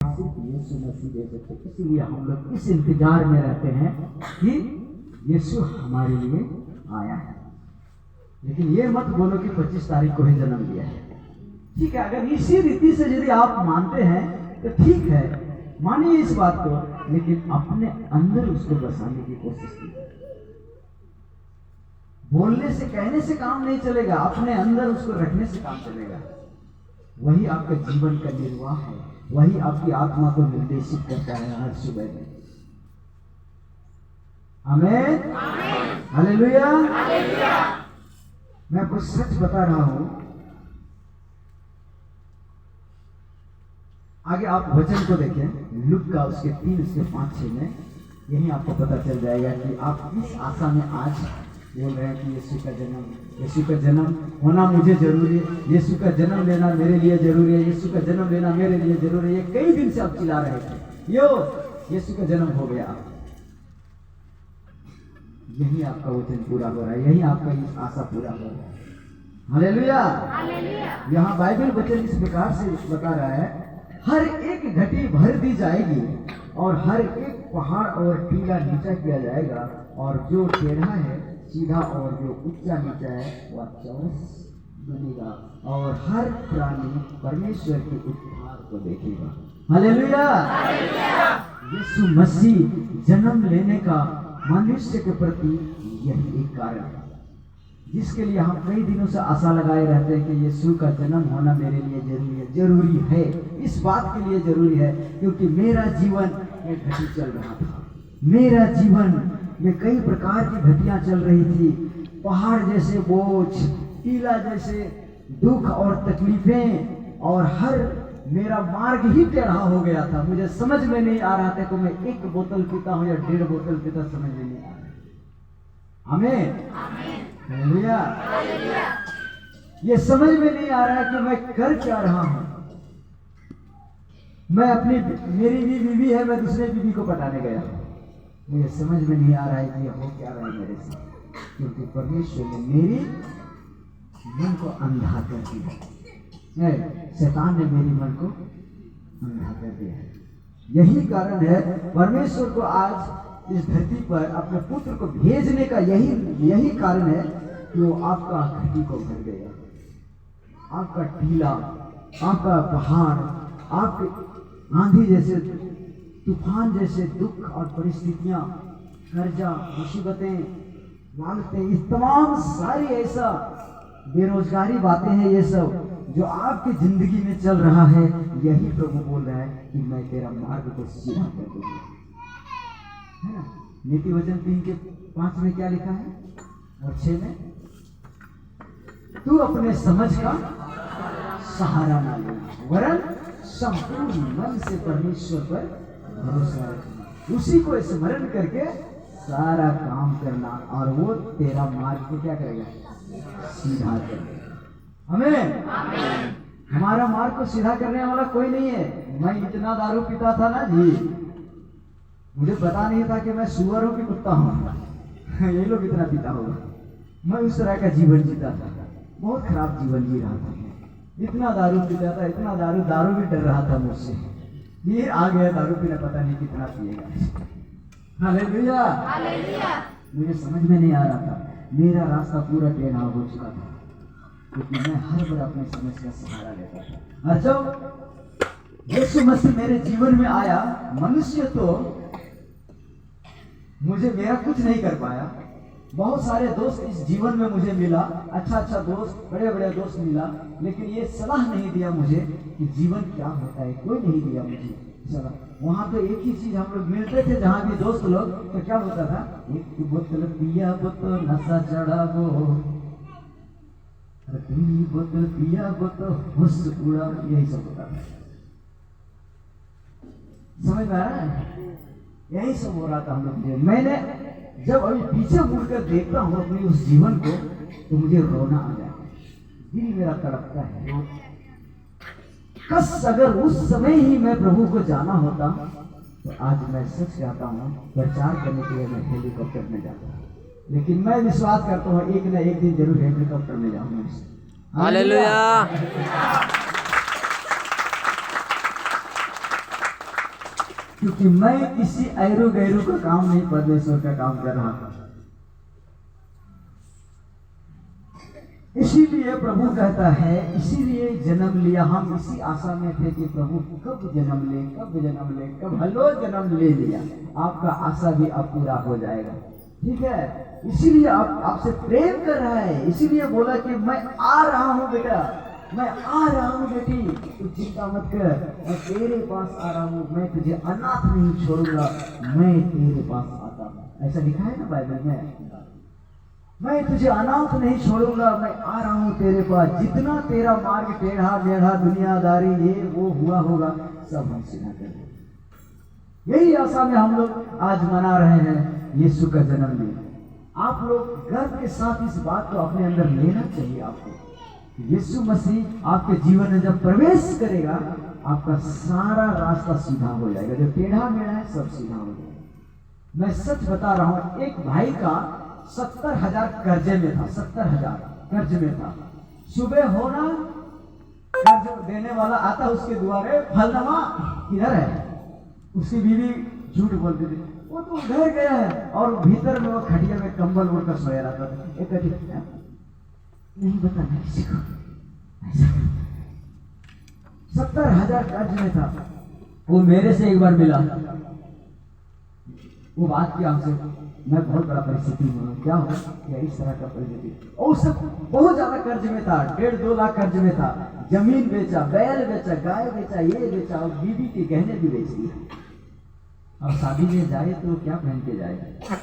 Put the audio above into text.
सिर्फ यीशु मसीह दे सकते। इसीलिए हम लोग इस इंतजार में रहते हैं कि यीशु हमारे लिए आया है। लेकिन ये मत बोलो कि 25 तारीख को ही जन्म लिया है। ठीक है, अगर इसी रीति से यदि आप मानते हैं तो ठीक है, मानिए इस बात को, लेकिन अपने अंदर उसको बसाने की कोशिश कीजिए। बोलने से कहने से काम नहीं चलेगा, अपने अंदर उसको रखने से काम चलेगा। वही आपका जीवन का निर्वाह है, वही आपकी आत्मा को निर्देशित करता है हर सुबह में। आमीन, हालेलुया। मैं आपको सच बता रहा हूं, आगे आप वचन को देखें, लूक का उसके 3 उसके 5-6 में यही आपको पता चल जाएगा कि आप किस आशा में आज बोल रहे हैं कि यीशु का जन्म होना मुझे जरूरी है, यीशु का जन्म लेना मेरे लिए जरूरी है, यीशु का जन्म लेना मेरे लिए जरूरी है। कई दिन से आप चिल्ला रहे थे, यीशु का जन्म हो गया। यही आपका वचन पूरा हो रहा है, यही आपका इस आशा पूरा हो रहा है। हालेलुया। यहाँ बाइबल वचन इस प्रकार से बता रहा है, हर एक घटी भर दी जाएगी और हर एक पहाड़ और टीला नीचा किया जाएगा, और जो टेढ़ा है सीधा और जो ऊंचा नीचा है वह चौरस बनेगा, और हर प्राणी परमेश्वर के उद्धार को देखेगा। हालेलुया। यीशु मसीह जन्म लेने का मनुष्य के प्रति यही एक कारण है जिसके लिए हम कई दिनों से आशा लगाए रहते हैं कि यीशु का जन्म होना मेरे लिए जरूरी है। इस बात के लिए जरूरी है क्योंकि मेरा जीवन में घटी चल रहा था, मेरा जीवन में कई प्रकार की घटियां चल रही थी, पहाड़ जैसे बोझ, टीला जैसे दुख और तकलीफें, और हर मेरा मार्ग ही टेढ़ा हो गया था। मुझे समझ में नहीं आ रहा था कि मैं 1 बोतल पीता हूं या 1.5 बोतल पीता, समझ में नहीं आ रहा। आमीन, हालेलुया। ये समझ में नहीं आ रहा है कि मैं कर क्या रहा हूं। मैं अपनी, मेरी भी बीवी है, मैं दूसरे बीवी को पटाने गया हूं। मुझे समझ में नहीं आ रहा है कि हो क्या रहा है मेरे साथ, क्योंकि परमेश्वर ने मेरी मन को अंधा कर दिया है, शैतान ने मेरी मन को अंधा कर दिया है। यही कारण है परमेश्वर को आज इस धरती पर अपने पुत्र को भेजने का, यही कारण है कि वो आपका घटी को भर गया, आपका टीला, आपका पहाड़, आपके आंधी जैसे, तूफान जैसे दुख और परिस्थितियां, कर्जा, मुसीबतें, लानतें, इस तमाम सारी ऐसा बेरोजगारी बातें हैं, ये सब जो आपकी जिंदगी में चल रहा है, यही प्रभु बोल रहा है कि मैं तेरा मार्ग को सीधा कर दूंगा। है ना? नीति वचन 3 के 5 में क्या लिखा है और 6 में, तू अपने समझ का सहारा ना लेना, वरन संपूर्ण मन से परमेश्वर पर भरोसा रखना, उसी को स्मरण करके सारा काम करना, और वो तेरा मार्ग को क्या करेगा, सीधा करेगा। आमीन। हमारा मार्ग को सीधा करने वाला कोई नहीं है। मैं इतना दारू पीता था ना जी, मुझे पता नहीं था कि मैं सुअर हूं कि कुत्ता हूं। ये लोग इतना पीता होगा। मैं उस तरह का जीवन जीता था, बहुत खराब जीवन जी रहा था। इतना दारू पीता था, इतना दारू भी डर रहा था मुझसे। ये आ गया दारू पीना, पता नहीं कितना पिएगा। हालेलुया। मुझे समझ में नहीं आ रहा था, मेरा रास्ता पूरा टेढ़ा हो चुका था, क्योंकि मैं हर बार अपने समझ का सहारा लेता था। अच्छा, यीशु मसीह मेरे जीवन में आया, मनुष्य तो मुझे मेरा कुछ नहीं कर पाया। बहुत सारे दोस्त इस जीवन में मुझे मिला, अच्छा दोस्त, बड़े दोस्त मिला, लेकिन ये सलाह नहीं दिया मुझे कि जीवन क्या होता है। कोई नहीं दिया मुझे सलाह। वहां तो एक ही चीज हम लोग मिलते थे, जहां भी दोस्त लोग, तो क्या होता था, एक बोतल पिया तो नशा चढ़ा वो, बोतल पिया तो होश उड़ा, यही सब होता था। समझ में आ रहा है? यही सब हो रहा था हम लोग। मैंने जब अभी पीछे मुड़कर देखता हूँ अपने उस जीवन को, तो मुझे रोना आ जाता है, दिल मेरा तड़पता है। कस अगर उस समय ही मैं प्रभु को जाना होता, तो आज मैं सच कहता हूँ, प्रचार करने के लिए मैं हेलीकॉप्टर में जाता हूँ। लेकिन मैं विश्वास करता हूँ एक न एक दिन जरूर हेलीकॉप्टर में जाऊंगा। हालेलुया। क्योंकि मैं किसी ऐरू गैरू का काम नहीं, परमेश्वर का काम कर रहा था। इसीलिए प्रभु कहता है, इसीलिए जन्म लिया। हम इसी आशा में थे कि प्रभु कब जन्म ले, कब जन्म ले, कब हलो जन्म ले लिया। आपका आशा भी अब पूरा हो जाएगा, ठीक है। इसीलिए आपसे प्रेम कर रहा है, इसीलिए बोला कि मैं आ रहा हूँ बेटा, मैं आ रहा हूँ बेटी, तू चिंता मत कर, मैं तेरे पास आ रहा हूँ, मैं तुझे अनाथ नहीं छोड़ूंगा, मैं तेरे पास आता हूँ। ऐसा लिखा है ना बाइबल में, मैं तुझे अनाथ नहीं छोड़ूंगा, मैं आ रहा हूँ तेरे पास। जितना तेरा मार्ग टेढ़ा मेढ़ा, दुनियादारी ये वो हुआ होगा, सब हम सीधा कर देंगे। यही आशा में हम लोग आज मना रहे हैं यीशु का जन्मदिन। आप लोग गर्व के साथ इस बात को अपने अंदर लेना चाहिए आपको। यीशु मसीह आपके जीवन में जब प्रवेश करेगा, आपका सारा रास्ता सीधा हो जाएगा, जो टेढ़ा मेढ़ा है सब सीधा हो जाएगा। मैं सच बता रहा हूँ, एक भाई का 70,000 कर्जे में था, 70,000 कर्ज में था। सुबह होना, कर्ज देने वाला आता उसके द्वारे, फलनमा किधर है? उसकी बीवी झूठ बोलती थी, वो तो घर गया है, और भीतर में वो खटिया में कंबल ओढ़कर सोया रहता था। एक नहीं बताना किसी को, 70,000 कर्ज में था। वो मेरे से एक बार मिला, वो बात किया हमसे, मैं बहुत बड़ा परिस्थिति में, क्या हो या इस तरह का परिस्थिति। और उससे बहुत ज्यादा कर्ज में था, 1.5-2 लाख कर्ज में था। जमीन बेचा, बैल बेचा, गाय बेचा, ये बेचा, और बीवी के गहने भी बेच दिए। अब शादी में जाए तो क्या पहन के जाएगा?